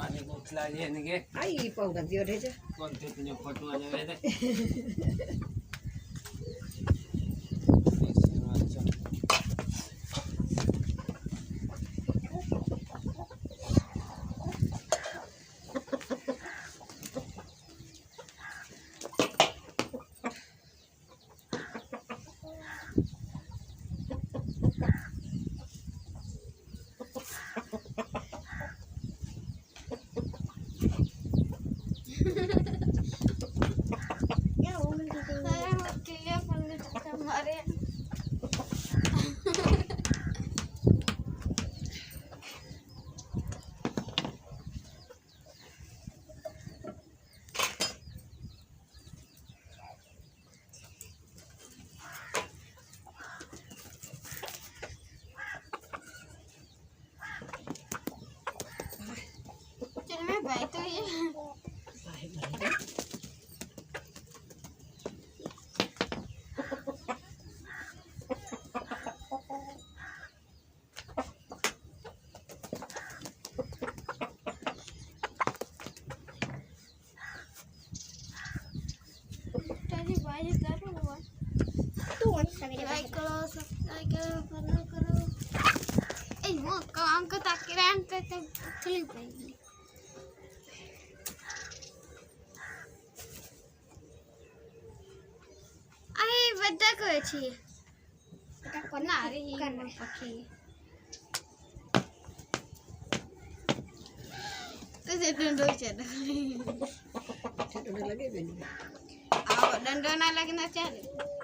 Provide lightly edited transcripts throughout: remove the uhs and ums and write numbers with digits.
पानी को उठला जे नगे आई पाव कर दियो रे जे कौन थे तुझे फोटो आ जावे दे भाई तो ये लाइक करो सब्सक्राइब करो फॉलो करो ए वो काम को ताकि रैंक करते चली पाएगी अरे बड़ा कोई छी बड़ा कोना अरे ये पक्षी तो से डंडो चढ़ ठंडा लगे बेनी आओ डंडो ना लगना चाहिए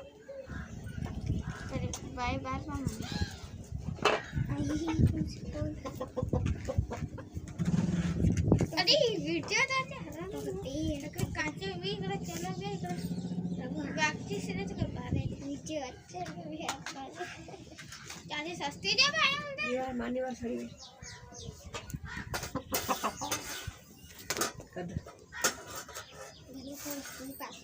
बाय बाय अरे वीडियो जाते हैं कांचे भी इकडे चलो भी इकडे बाकी सिने तो कर रहे नीचे अच्छे भी है चालीस सस्ती दे भाई हम यार माने वाला सही कर मेरे को स्कूल पास